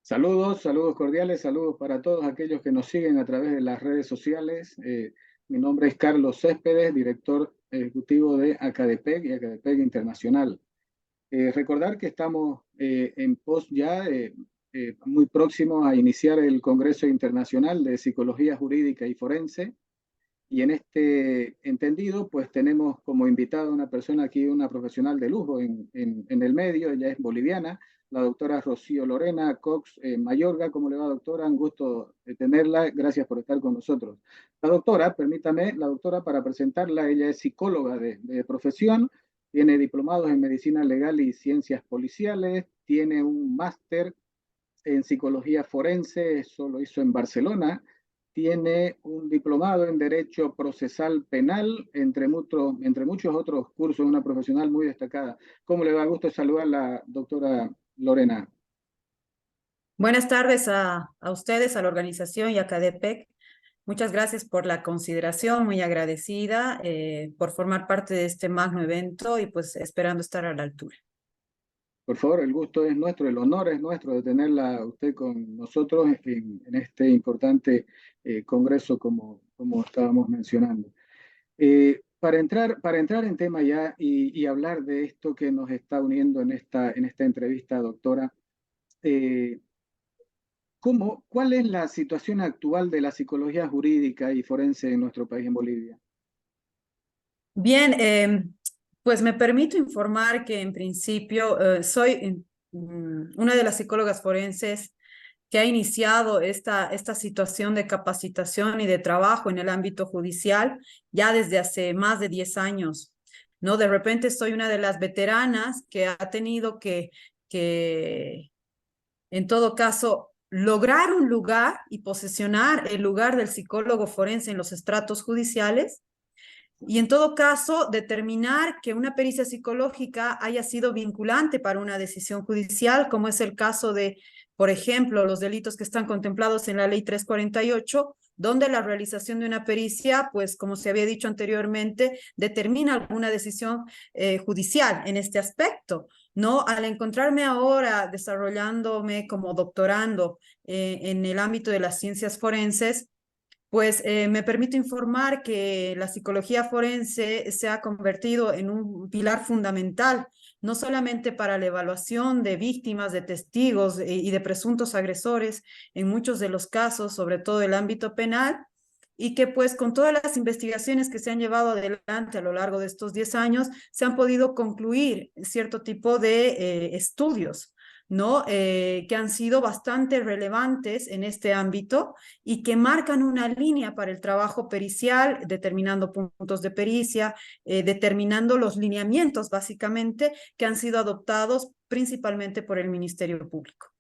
Saludos, saludos cordiales, saludos para todos aquellos que nos siguen a través de las redes sociales. Mi nombre es Carlos Céspedes, director ejecutivo de Acadepec y Acadepec Internacional. Recordar que estamos en pos ya muy próximos a iniciar el Congreso Internacional de Psicología Jurídica y Forense. Y en este entendido, pues tenemos como invitada una persona aquí, una profesional de lujo en el medio. Ella es boliviana, la doctora Rocío Lorena Cox Mayorga. ¿Cómo le va, doctora? Un gusto tenerla. Gracias por estar con nosotros. La doctora, permítame, la doctora para presentarla, ella es psicóloga de profesión, tiene diplomados en medicina legal y ciencias policiales, tiene un máster en psicología forense, eso lo hizo en Barcelona, tiene un diplomado en Derecho Procesal Penal, entre muchos otros cursos, una profesional muy destacada. ¿Cómo le va? Gusto saludar a la doctora Lorena. Buenas tardes a ustedes, a la organización y a CADEPEC. Muchas gracias por la consideración, muy agradecida por formar parte de este magno evento y pues esperando estar a la altura. Por favor, el gusto es nuestro, el honor es nuestro de tenerla a usted con nosotros en este importante congreso como estábamos mencionando. Para entrar en tema ya y hablar de esto que nos está uniendo en esta entrevista, doctora, eh, ¿cuál es la situación actual de la psicología jurídica y forense en nuestro país, en Bolivia? Bien, pues me permito informar que en principio soy una de las psicólogas forenses que ha iniciado esta situación de capacitación y de trabajo en el ámbito judicial ya desde hace más de 10 años, ¿no? De repente soy una de las veteranas que ha tenido que en todo caso, lograr un lugar y posesionar el lugar del psicólogo forense en los estratos judiciales y en todo caso determinar que una pericia psicológica haya sido vinculante para una decisión judicial, como es el caso de, por ejemplo, los delitos que están contemplados en la ley 348, donde la realización de una pericia, pues como se había dicho anteriormente, determina alguna decisión judicial en este aspecto. ¿No? Al encontrarme ahora desarrollándome como doctorando en el ámbito de las ciencias forenses, pues me permito informar que la psicología forense se ha convertido en un pilar fundamental, no solamente para la evaluación de víctimas, de testigos y de presuntos agresores, en muchos de los casos, sobre todo el ámbito penal, y que pues con todas las investigaciones que se han llevado adelante a lo largo de estos 10 años, se han podido concluir cierto tipo de estudios, ¿no? Que han sido bastante relevantes en este ámbito y que marcan una línea para el trabajo pericial, determinando puntos de pericia, determinando los lineamientos básicamente que han sido adoptados principalmente por el Ministerio Público.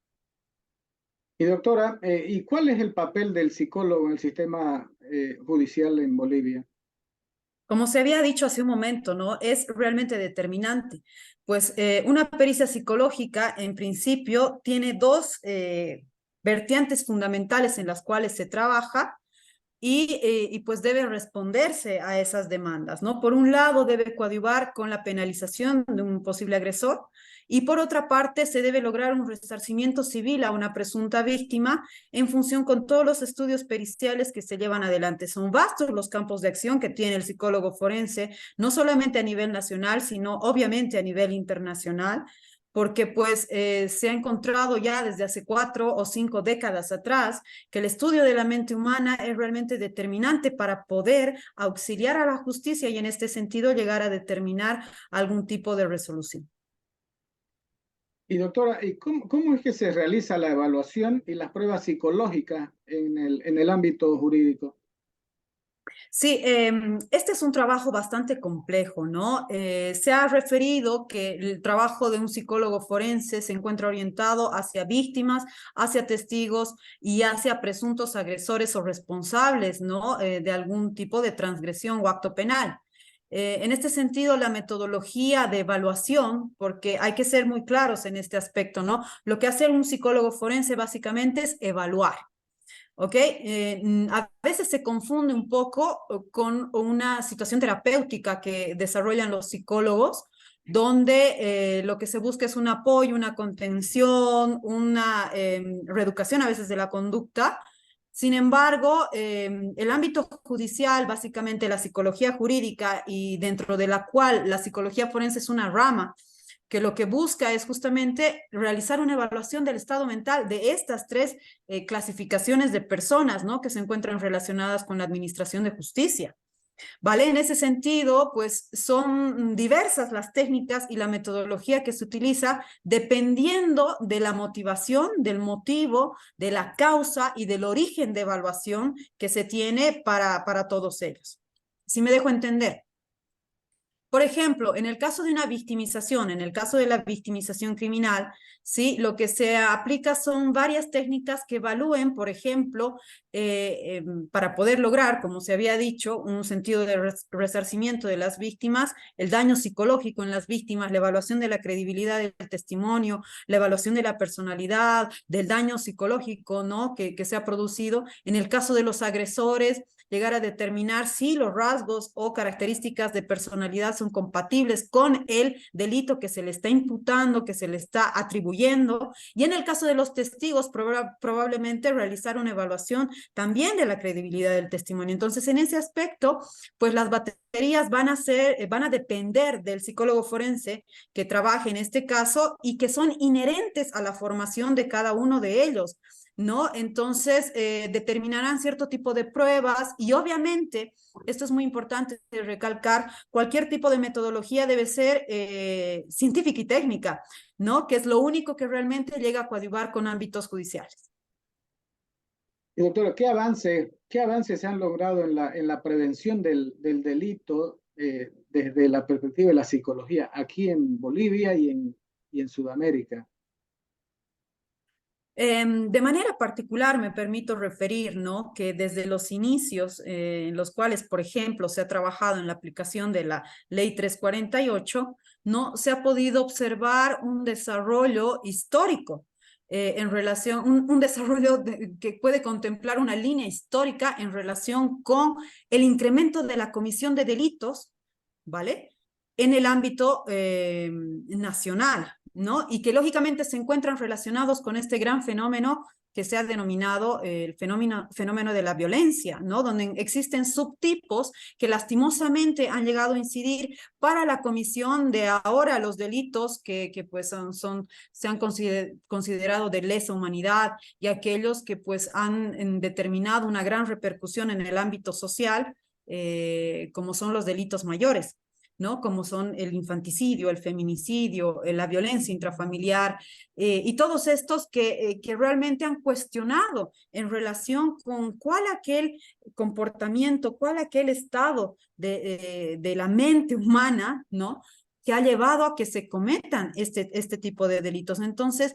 Y doctora, ¿y cuál es el papel del psicólogo en el sistema judicial en Bolivia? Como se había dicho hace un momento, ¿no? Es realmente determinante. Pues una pericia psicológica, en principio, tiene dos vertientes fundamentales en las cuales se trabaja y pues debe responderse a esas demandas, ¿no? Por un lado, debe coadyuvar con la penalización de un posible agresor y por otra parte, se debe lograr un resarcimiento civil a una presunta víctima en función con todos los estudios periciales que se llevan adelante. Son vastos los campos de acción que tiene el psicólogo forense, no solamente a nivel nacional, sino obviamente a nivel internacional, porque pues se ha encontrado ya desde hace 4 o 5 décadas atrás que el estudio de la mente humana es realmente determinante para poder auxiliar a la justicia y en este sentido llegar a determinar algún tipo de resolución. Y doctora, ¿y cómo es que se realiza la evaluación y las pruebas psicológicas en el ámbito jurídico? Sí, este es un trabajo bastante complejo, ¿no? Se ha referido que el trabajo de un psicólogo forense se encuentra orientado hacia víctimas, hacia testigos y hacia presuntos agresores o responsables, ¿no? De algún tipo de transgresión o acto penal. En este sentido, la metodología de evaluación, porque hay que ser muy claros en este aspecto, ¿no? Lo que hace un psicólogo forense básicamente es evaluar. ¿Ok? A veces se confunde un poco con una situación terapéutica que desarrollan los psicólogos, donde lo que se busca es un apoyo, una contención, una reeducación a veces de la conducta. Sin embargo, el ámbito judicial, básicamente la psicología jurídica, y dentro de la cual la psicología forense es una rama, que lo que busca es justamente realizar una evaluación del estado mental de estas tres clasificaciones de personas, ¿no?, que se encuentran relacionadas con la administración de justicia. ¿Vale? En ese sentido, pues son diversas las técnicas y la metodología que se utiliza dependiendo de la motivación, del motivo, de la causa y del origen de evaluación que se tiene para todos ellos. Si me dejo entender. Por ejemplo, en el caso de una victimización, en el caso de la victimización criminal, ¿sí?, lo que se aplica son varias técnicas que evalúen, por ejemplo, para poder lograr, como se había dicho, un sentido de resarcimiento de las víctimas, el daño psicológico en las víctimas, la evaluación de la credibilidad del testimonio, la evaluación de la personalidad, del daño psicológico, ¿no?, que se ha producido. En el caso de los agresores, llegar a determinar si los rasgos o características de personalidad son compatibles con el delito que se le está imputando, que se le está atribuyendo. Y en el caso de los testigos, probablemente realizar una evaluación también de la credibilidad del testimonio. Entonces, en ese aspecto, pues las baterías van a depender del psicólogo forense que trabaje en este caso y que son inherentes a la formación de cada uno de ellos, ¿no? Entonces, determinarán cierto tipo de pruebas y obviamente, esto es muy importante de recalcar, cualquier tipo de metodología debe ser científica y técnica, ¿no? Que es lo único que realmente llega a coadyuvar con ámbitos judiciales. Y doctora, qué avances se han logrado en la prevención del delito desde la perspectiva de la psicología aquí en Bolivia y en Sudamérica? De manera particular me permito referir, ¿no?, que desde los inicios en los cuales, por ejemplo, se ha trabajado en la aplicación de la Ley 348, ¿no?, se ha podido observar un desarrollo histórico en relación, un desarrollo que puede contemplar una línea histórica en relación con el incremento de la comisión de delitos, ¿vale?, en el ámbito nacional, ¿no? Y que lógicamente se encuentran relacionados con este gran fenómeno que se ha denominado el fenómeno de la violencia, ¿no? Donde existen subtipos que lastimosamente han llegado a incidir para la comisión de ahora los delitos que pues se han considerado de lesa humanidad y aquellos que pues han determinado una gran repercusión en el ámbito social, como son los delitos mayores, ¿no?, como son el infanticidio, el feminicidio, la violencia intrafamiliar, y todos estos que realmente han cuestionado en relación con cuál aquel comportamiento, cuál aquel estado de la mente humana, ¿no?, que ha llevado a que se cometan este tipo de delitos. Entonces,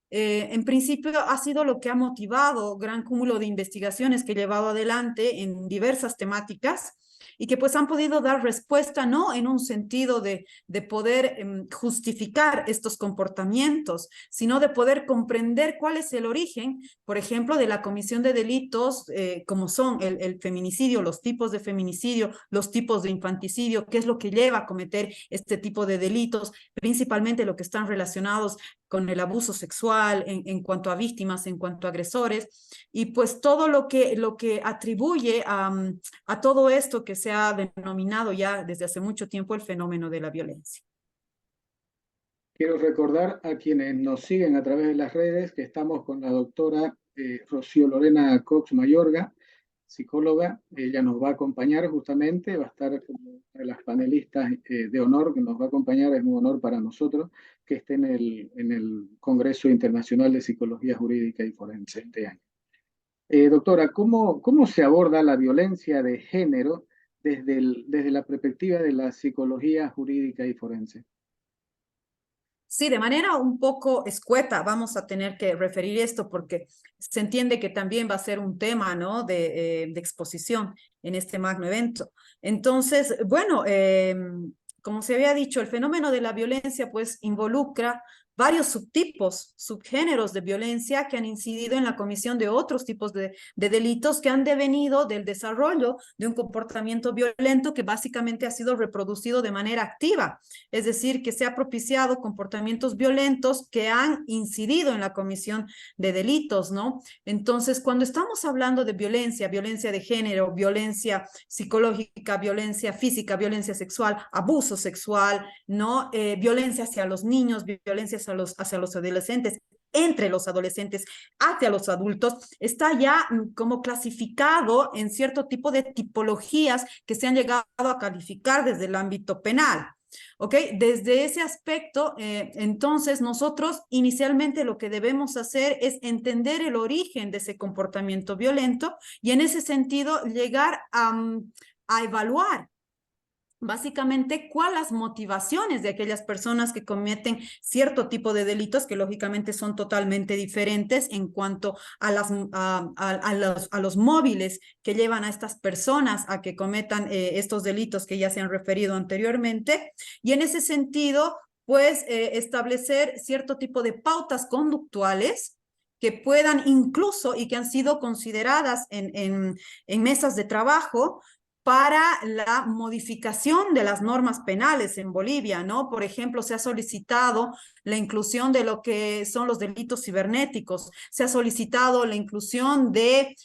en principio ha sido lo que ha motivado gran cúmulo de investigaciones que he llevado adelante en diversas temáticas y que pues han podido dar respuesta no en un sentido de poder justificar estos comportamientos, sino de poder comprender cuál es el origen, por ejemplo, de la comisión de delitos como son el feminicidio, los tipos de feminicidio, los tipos de infanticidio, qué es lo que lleva a cometer este tipo de delitos, principalmente lo que están relacionados con el abuso sexual en cuanto a víctimas, en cuanto a agresores, y pues todo lo que atribuye a todo esto que se ha denominado ya desde hace mucho tiempo el fenómeno de la violencia. Quiero recordar a quienes nos siguen a través de las redes que estamos con la doctora Rocío Lorena Cox Mayorga, psicóloga. Ella nos va a acompañar justamente, va a estar como una de las panelistas de honor que nos va a acompañar. Es un honor para nosotros que esté en el Congreso Internacional de Psicología Jurídica y Forense este año. Doctora, ¿cómo se aborda la violencia de género desde la perspectiva de la psicología jurídica y forense? Sí, de manera un poco escueta vamos a tener que referir esto porque se entiende que también va a ser un tema, ¿no?, de exposición en este magno evento. Entonces, bueno, como se había dicho, el fenómeno de la violencia pues involucra varios subtipos, subgéneros de violencia que han incidido en la comisión de otros tipos de delitos que han devenido del desarrollo de un comportamiento violento que básicamente ha sido reproducido de manera activa. Es decir, que se ha propiciado comportamientos violentos que han incidido en la comisión de delitos, ¿no? Entonces, cuando estamos hablando de violencia, violencia de género, violencia psicológica, violencia física, violencia sexual, abuso sexual, ¿no? Violencia hacia los niños, violencia hacia los adolescentes, entre los adolescentes, hacia los adultos, está ya como clasificado en cierto tipo de tipologías que se han llegado a calificar desde el ámbito penal. ¿Ok? Desde ese aspecto, entonces nosotros inicialmente lo que debemos hacer es entender el origen de ese comportamiento violento y en ese sentido llegar a evaluar básicamente cuáles las motivaciones de aquellas personas que cometen cierto tipo de delitos que lógicamente son totalmente diferentes en cuanto a, los móviles que llevan a estas personas a que cometan estos delitos que ya se han referido anteriormente. Y en ese sentido, pues establecer cierto tipo de pautas conductuales que puedan incluso y que han sido consideradas en mesas de trabajo para la modificación de las normas penales en Bolivia, ¿no? Por ejemplo, se ha solicitado la inclusión de lo que son los delitos cibernéticos, se ha solicitado la inclusión de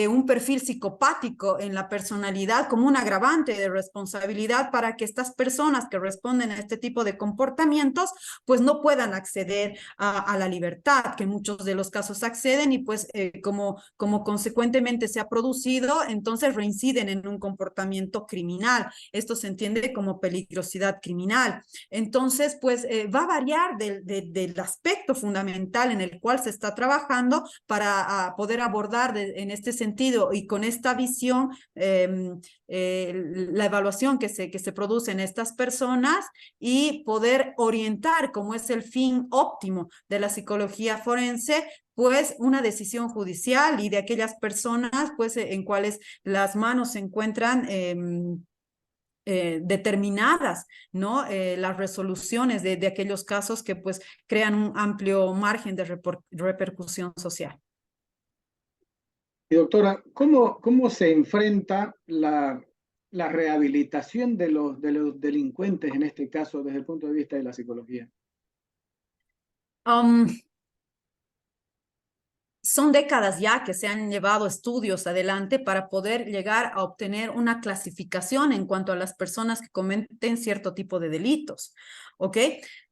un perfil psicopático en la personalidad como un agravante de responsabilidad para que estas personas que responden a este tipo de comportamientos pues no puedan acceder a la libertad, que en muchos de los casos acceden y pues como consecuentemente se ha producido, entonces reinciden en un comportamiento criminal. Esto se entiende como peligrosidad criminal. Entonces, pues va a variar del aspecto fundamental en el cual se está trabajando para poder abordar en este sentido y con esta visión la evaluación que se produce en estas personas y poder orientar, como es el fin óptimo de la psicología forense, pues una decisión judicial y de aquellas personas pues en cuales las manos se encuentran determinadas, ¿no? Las resoluciones de aquellos casos que pues crean un amplio margen de repercusión social. Y doctora, ¿cómo se enfrenta la rehabilitación de los delincuentes, en este caso, desde el punto de vista de la psicología? Son décadas ya que se han llevado estudios adelante para poder llegar a obtener una clasificación en cuanto a las personas que cometen cierto tipo de delitos, ¿ok?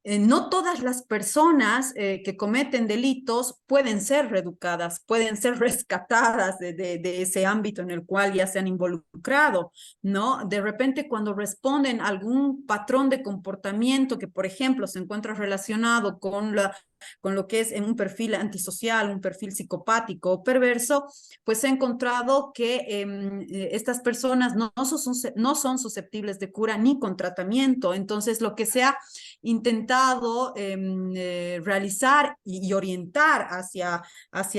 No todas las personas que cometen delitos pueden ser reeducadas, pueden ser rescatadas de ese ámbito en el cual ya se han involucrado, ¿no? De repente cuando responden a algún patrón de comportamiento que, por ejemplo, se encuentra relacionado con lo que es en un perfil antisocial, un perfil psicopático o perverso, pues se ha encontrado que estas personas no son susceptibles de cura ni con tratamiento. Entonces, lo que se ha intentado realizar y orientar hacia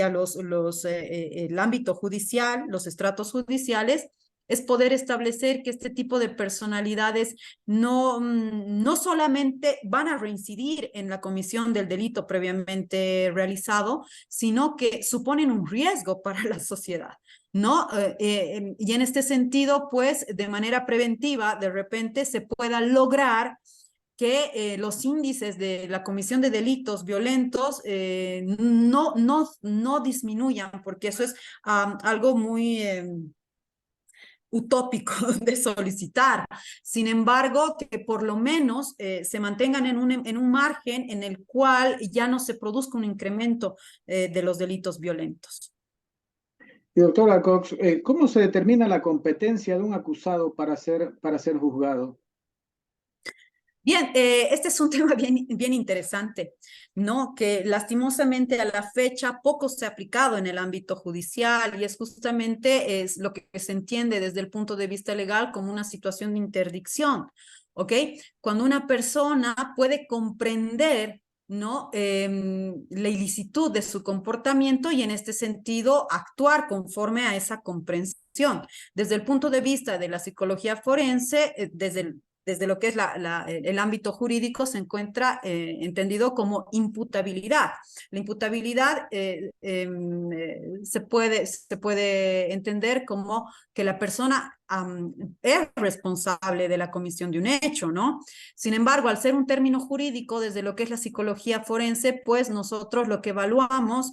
el ámbito judicial, los estratos judiciales, es poder establecer que este tipo de personalidades no solamente van a reincidir en la comisión del delito previamente realizado, sino que suponen un riesgo para la sociedad, ¿no? Y en este sentido, pues, de manera preventiva, de repente se pueda lograr que los índices de la comisión de delitos violentos no disminuyan, porque eso es algo muy utópico de solicitar. Sin embargo, que por lo menos se mantengan en un margen en el cual ya no se produzca un incremento de los delitos violentos. Y doctora Cox, ¿cómo se determina la competencia de un acusado para ser juzgado? Bien, este es un tema bien interesante, ¿no? Que lastimosamente a la fecha poco se ha aplicado en el ámbito judicial y es justamente lo que se entiende desde el punto de vista legal como una situación de interdicción, ¿ok? Cuando una persona puede comprender, ¿no? La ilicitud de su comportamiento y en este sentido actuar conforme a esa comprensión. Desde el punto de vista de la psicología forense, desde lo que es el ámbito jurídico, se encuentra entendido como imputabilidad. La imputabilidad se puede entender como que la persona es responsable de la comisión de un hecho, ¿no? Sin embargo, al ser un término jurídico, desde lo que es la psicología forense, pues nosotros lo que evaluamos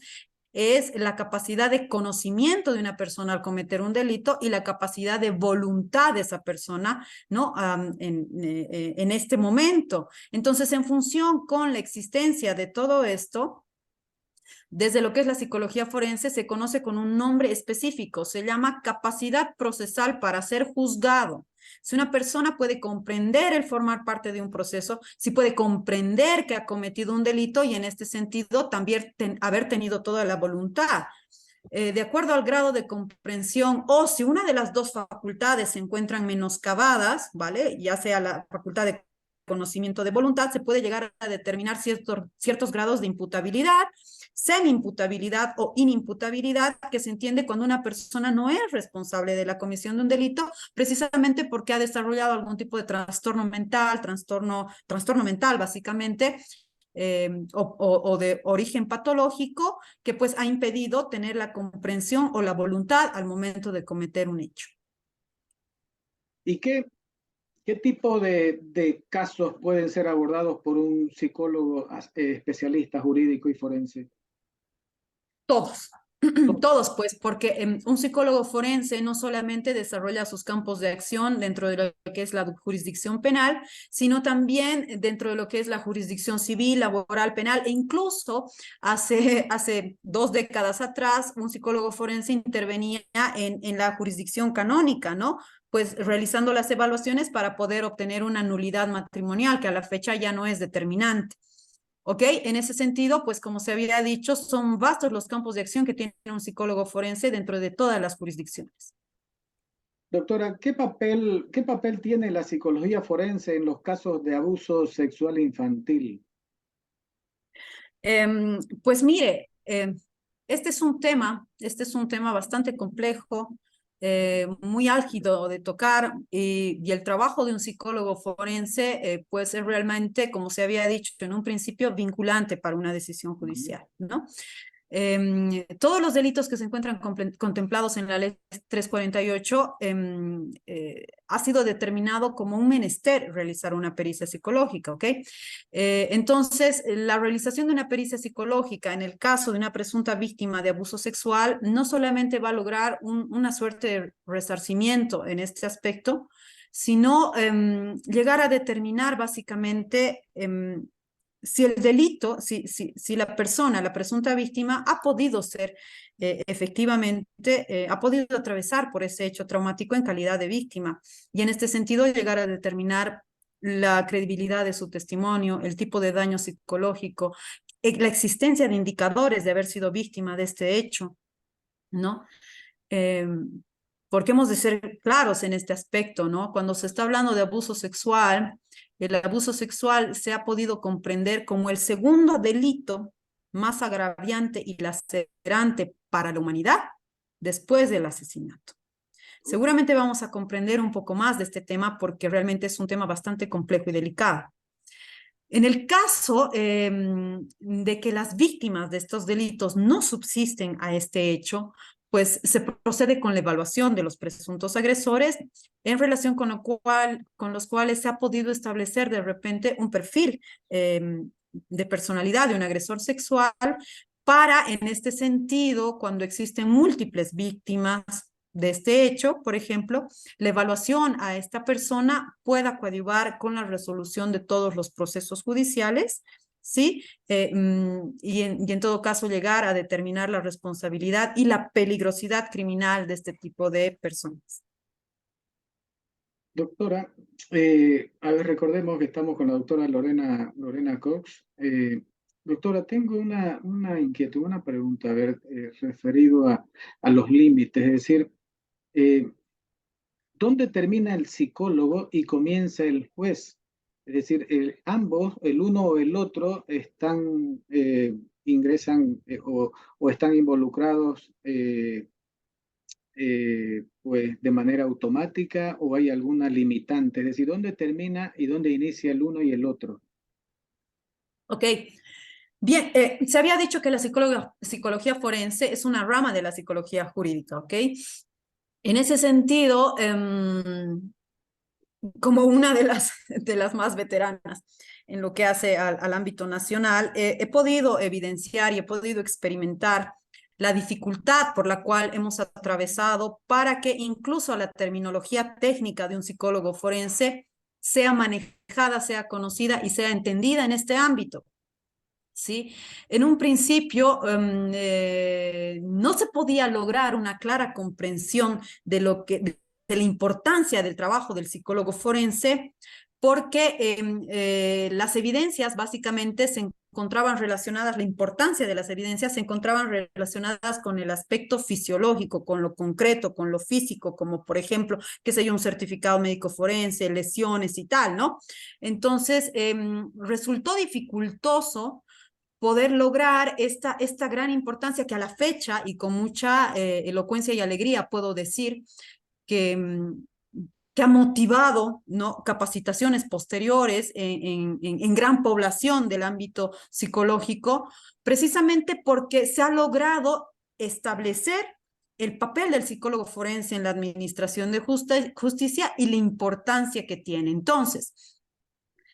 es la capacidad de conocimiento de una persona al cometer un delito y la capacidad de voluntad de esa persona, ¿no? En este momento. Entonces, en función con la existencia de todo esto, desde lo que es la psicología forense se conoce con un nombre específico, se llama capacidad procesal para ser juzgado. Si una persona puede comprender el formar parte de un proceso, si puede comprender que ha cometido un delito y en este sentido también haber tenido toda la voluntad. De acuerdo al grado de comprensión o si una de las dos facultades se encuentran menoscabadas, ¿vale? Ya sea la facultad de conocimiento de voluntad, se puede llegar a determinar ciertos grados de imputabilidad, semi-imputabilidad o inimputabilidad, que se entiende cuando una persona no es responsable de la comisión de un delito, precisamente porque ha desarrollado algún tipo de trastorno mental, trastorno mental básicamente, o de origen patológico, que pues ha impedido tener la comprensión o la voluntad al momento de cometer un hecho. ¿Y qué tipo de casos pueden ser abordados por un psicólogo especialista jurídico y forense? Todos. Todos, pues, porque un psicólogo forense no solamente desarrolla sus campos de acción dentro de lo que es la jurisdicción penal, sino también dentro de lo que es la jurisdicción civil, laboral, penal, e incluso hace 2 décadas atrás, un psicólogo forense intervenía en la jurisdicción canónica, ¿no? Pues realizando las evaluaciones para poder obtener una nulidad matrimonial, que a la fecha ya no es determinante. ¿Ok? En ese sentido, pues como se había dicho, son vastos los campos de acción que tiene un psicólogo forense dentro de todas las jurisdicciones. Doctora, qué papel tiene la psicología forense en los casos de abuso sexual infantil? Pues mire, este es un tema bastante complejo, muy álgido de tocar y el trabajo de un psicólogo forense puede ser realmente, como se había dicho en un principio, vinculante para una decisión judicial, ¿no? Todos los delitos que se encuentran contemplados en la ley 348 ha sido determinado como un menester realizar una pericia psicológica, ¿ok? Entonces, la realización de una pericia psicológica en el caso de una presunta víctima de abuso sexual no solamente va a lograr una suerte de resarcimiento en este aspecto, sino llegar a determinar básicamente si el delito, si la persona, la presunta víctima, ha podido ser efectivamente, ha podido atravesar por ese hecho traumático en calidad de víctima. Y en este sentido, llegar a determinar la credibilidad de su testimonio, el tipo de daño psicológico, la existencia de indicadores de haber sido víctima de este hecho, ¿no? Eh, Porque hemos de ser claros en este aspecto, ¿no? Cuando se está hablando de abuso sexual, el abuso sexual se ha podido comprender como el segundo delito más agraviante y lacerante para la humanidad después del asesinato. Seguramente vamos a comprender un poco más de este tema porque realmente es un tema bastante complejo y delicado. En el caso de que las víctimas de estos delitos no subsisten a este hecho, pues se procede con la evaluación de los presuntos agresores en relación con los cuales se ha podido establecer de repente un perfil de personalidad de un agresor sexual para, en este sentido, cuando existen múltiples víctimas de este hecho, por ejemplo, la evaluación a esta persona pueda coadyuvar con la resolución de todos los procesos judiciales, ¿sí? Y en todo caso llegar a determinar la responsabilidad y la peligrosidad criminal de este tipo de personas. Doctora, a ver, recordemos que estamos con la doctora Lorena Cox. Doctora, tengo una inquietud, una pregunta, a ver, referido a los límites, es decir, eh, ¿dónde termina el psicólogo y comienza el juez? Es decir, ambos, el uno o el otro, ingresan o están involucrados pues de manera automática o hay alguna limitante? Es decir, ¿dónde termina y dónde inicia el uno y el otro? Ok, bien, se había dicho que la psicología forense es una rama de la psicología jurídica, ¿ok? En ese sentido, como una de las más veteranas en lo que hace al ámbito nacional, he podido evidenciar y he podido experimentar la dificultad por la cual hemos atravesado para que incluso la terminología técnica de un psicólogo forense sea manejada, sea conocida y sea entendida en este ámbito. ¿Sí? En un principio no se podía lograr una clara comprensión de de la importancia del trabajo del psicólogo forense, porque las evidencias básicamente se encontraban relacionadas, la importancia de las evidencias se encontraban relacionadas con el aspecto fisiológico, con lo concreto, con lo físico, como por ejemplo, qué sé yo, un certificado médico forense, lesiones y tal, ¿no? Entonces, resultó dificultoso poder lograr esta gran importancia que a la fecha y con mucha elocuencia y alegría puedo decir que, que ha motivado, ¿no?, capacitaciones posteriores en gran población del ámbito psicológico, precisamente porque se ha logrado establecer el papel del psicólogo forense en la administración de justicia y la importancia que tiene. Entonces,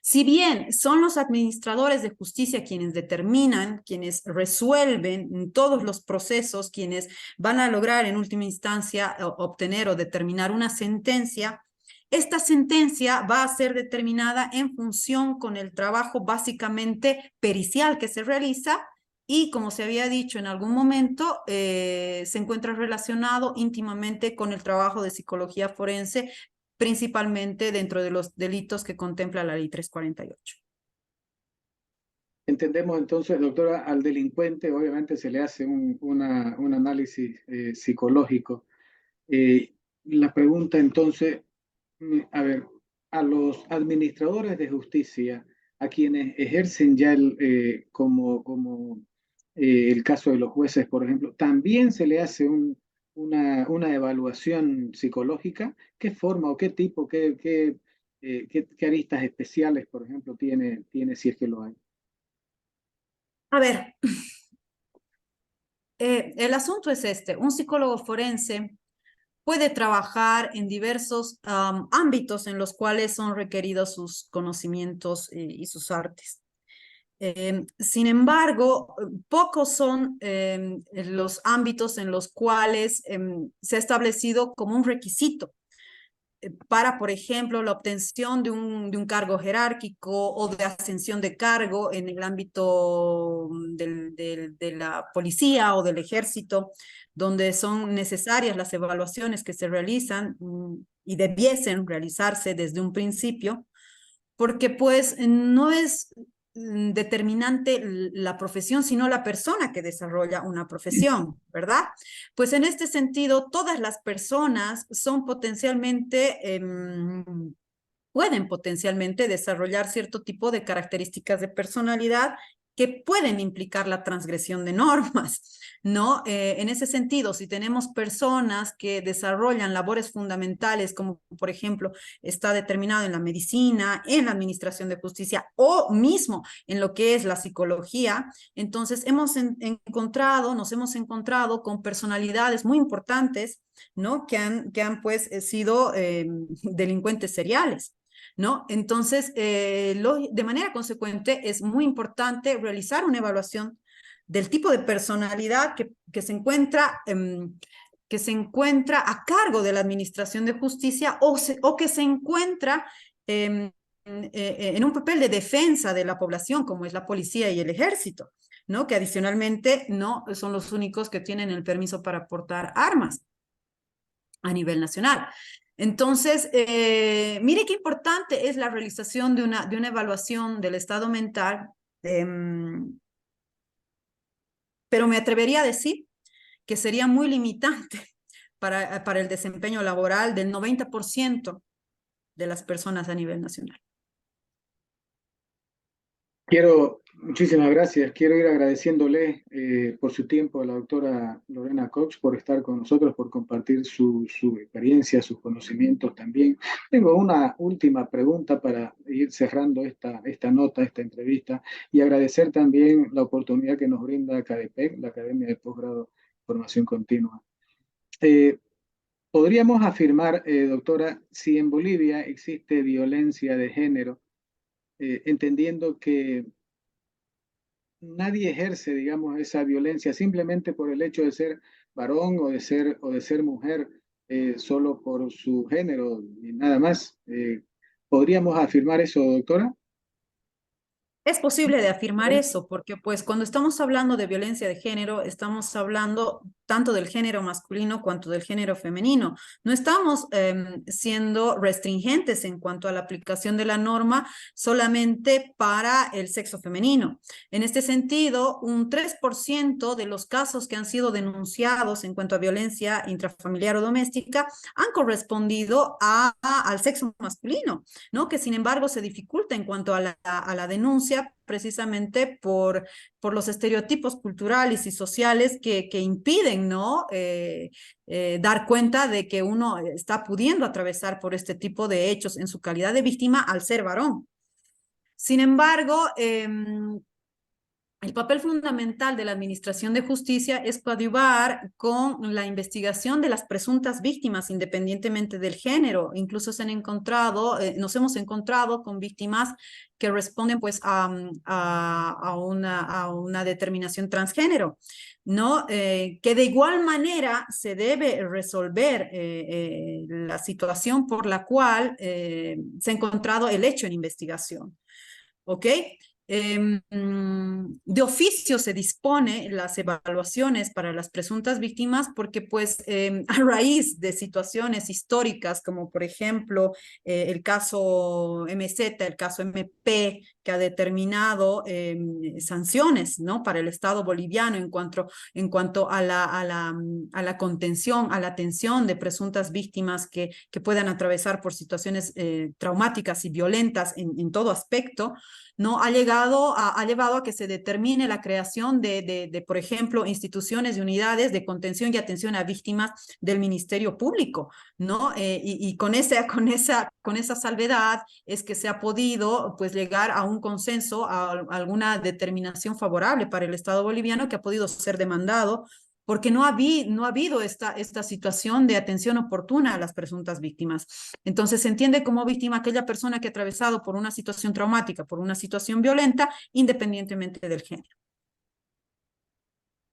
si bien son los administradores de justicia quienes determinan, quienes resuelven todos los procesos, quienes van a lograr en última instancia obtener o determinar una sentencia, esta sentencia va a ser determinada en función con el trabajo básicamente pericial que se realiza y, como se había dicho en algún momento, se encuentra relacionado íntimamente con el trabajo de psicología forense, principalmente dentro de los delitos que contempla la ley 348. Entendemos entonces, doctora, al delincuente obviamente se le hace un análisis psicológico. La pregunta entonces, a ver, a los administradores de justicia, a quienes ejercen ya como el caso de los jueces, por ejemplo, también se le hace una evaluación psicológica. ¿Qué forma o qué tipo, qué aristas especiales, por ejemplo, tiene si es que lo hay? A ver, el asunto es este, un psicólogo forense puede trabajar en diversos ámbitos en los cuales son requeridos sus conocimientos y sus artes. Sin embargo, pocos son los ámbitos en los cuales se ha establecido como un requisito para, por ejemplo, la obtención de un cargo jerárquico o de ascensión de cargo en el ámbito de la policía o del ejército, donde son necesarias las evaluaciones que se realizan y debiesen realizarse desde un principio, porque pues no es determinante la profesión, sino la persona que desarrolla una profesión, ¿verdad? Pues en este sentido, todas las personas son potencialmente, pueden potencialmente desarrollar cierto tipo de características de personalidad que pueden implicar la transgresión de normas, ¿no? En ese sentido, si tenemos personas que desarrollan labores fundamentales, como por ejemplo está determinado en la medicina, en la administración de justicia o mismo en lo que es la psicología, entonces nos hemos encontrado con personalidades muy importantes, ¿no? Que han pues sido delincuentes seriales. ¿No? Entonces, de manera consecuente, es muy importante realizar una evaluación del tipo de personalidad que se encuentra a cargo de la administración de justicia o que se encuentra en un papel de defensa de la población, como es la policía y el ejército, ¿no? Que adicionalmente no son los únicos que tienen el permiso para portar armas a nivel nacional. Entonces, mire qué importante es la realización de una evaluación del estado mental, pero me atrevería a decir que sería muy limitante para el desempeño laboral del 90% de las personas a nivel nacional. Quiero Muchísimas gracias. Quiero ir agradeciéndole por su tiempo a la doctora Lorena Cox por estar con nosotros, por compartir su experiencia, sus conocimientos también. Tengo una última pregunta para ir cerrando esta nota, esta entrevista, y agradecer también la oportunidad que nos brinda ACADEPEC, la Academia de Posgrado de Formación Continua. Eh, ¿Podríamos afirmar, doctora, si en Bolivia existe violencia de género, entendiendo que nadie ejerce, digamos, esa violencia simplemente por el hecho de ser varón o de ser mujer, solo por su género y nada más? ¿Podríamos afirmar eso, doctora? Es posible de afirmar eso, porque pues cuando estamos hablando de violencia de género, estamos hablando tanto del género masculino cuanto del género femenino. No estamos siendo restringentes en cuanto a la aplicación de la norma solamente para el sexo femenino. En este sentido, un 3% de los casos que han sido denunciados en cuanto a violencia intrafamiliar o doméstica han correspondido al sexo masculino, ¿no? Que sin embargo se dificulta en cuanto a la denuncia precisamente por los estereotipos culturales y sociales que impiden, ¿no? Dar cuenta de que uno está pudiendo atravesar por este tipo de hechos en su calidad de víctima al ser varón. Sin embargo, el papel fundamental de la Administración de Justicia es coadyuvar con la investigación de las presuntas víctimas, independientemente del género. Incluso se han encontrado, nos hemos encontrado con víctimas que responden pues a una determinación transgénero, ¿no? Que de igual manera se debe resolver la situación por la cual se ha encontrado el hecho en investigación. ¿Ok? De oficio se dispone las evaluaciones para las presuntas víctimas porque pues a raíz de situaciones históricas como por ejemplo el caso MZ, el caso MP que ha determinado sanciones, ¿no? Para el Estado boliviano en cuanto a la contención, a la atención de presuntas víctimas que puedan atravesar por situaciones traumáticas y violentas en todo aspecto, ¿no? Ha llevado a que se determine la creación por ejemplo, instituciones y unidades de contención y atención a víctimas del Ministerio Público, ¿no? Y con esa salvedad es que se ha podido, pues, llegar a un consenso, a alguna determinación favorable para el Estado boliviano que ha podido ser demandado porque no ha habido esta situación de atención oportuna a las presuntas víctimas. Entonces se entiende como víctima aquella persona que ha atravesado por una situación traumática, por una situación violenta, independientemente del género.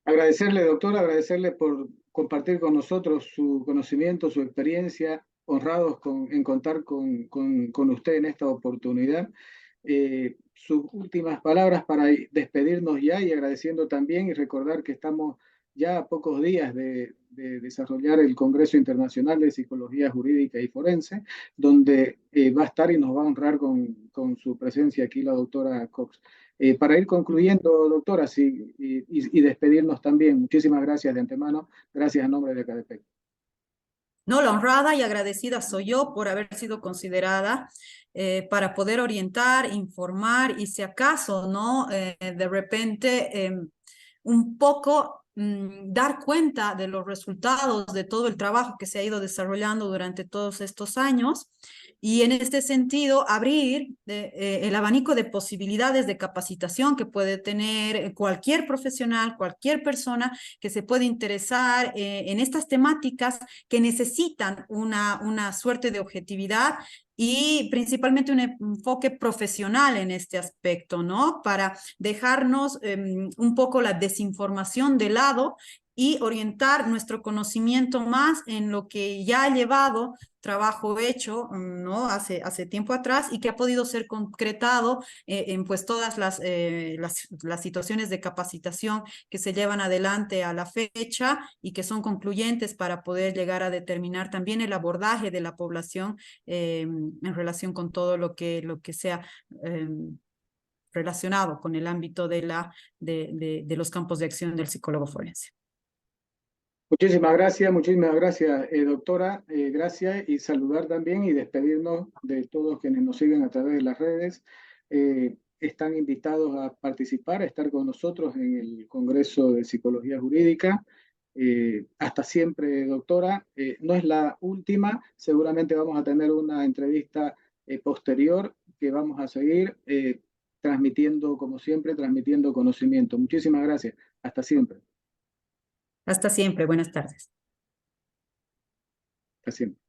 Agradecerle, doctora, agradecerle por compartir con nosotros su conocimiento, su experiencia, honrados en contar con usted en esta oportunidad. Sus últimas palabras para despedirnos ya y agradeciendo también y recordar que estamos ya a pocos días de desarrollar el Congreso Internacional de Psicología Jurídica y Forense, donde va a estar y nos va a honrar con su presencia aquí la doctora Cox. Para ir concluyendo, doctora, sí, y despedirnos también, muchísimas gracias de antemano, gracias a nombre de ACADEPEC. No, la honrada y agradecida soy yo por haber sido considerada para poder orientar, informar y si acaso, ¿no? De repente, un poco dar cuenta de los resultados de todo el trabajo que se ha ido desarrollando durante todos estos años y en este sentido abrir el abanico de posibilidades de capacitación que puede tener cualquier profesional, cualquier persona que se puede interesar en estas temáticas que necesitan una suerte de objetividad y principalmente un enfoque profesional en este aspecto, ¿no? Para dejarnos un poco la desinformación de lado y orientar nuestro conocimiento más en lo que ya ha llevado trabajo hecho, ¿no? Hace tiempo atrás y que ha podido ser concretado en pues todas las situaciones de capacitación que se llevan adelante a la fecha y que son concluyentes para poder llegar a determinar también el abordaje de la población en relación con todo lo que sea relacionado con el ámbito de los campos de acción del psicólogo forense. Muchísimas gracias, doctora. Gracias y saludar también y despedirnos de todos quienes nos siguen a través de las redes. están invitados a participar, a estar con nosotros en el Congreso de Psicología Jurídica. Hasta siempre, doctora. No es la última, seguramente vamos a tener una entrevista posterior que vamos a seguir transmitiendo, como siempre, transmitiendo conocimiento. Muchísimas gracias. Hasta siempre. Hasta siempre. Buenas tardes. Hasta siempre.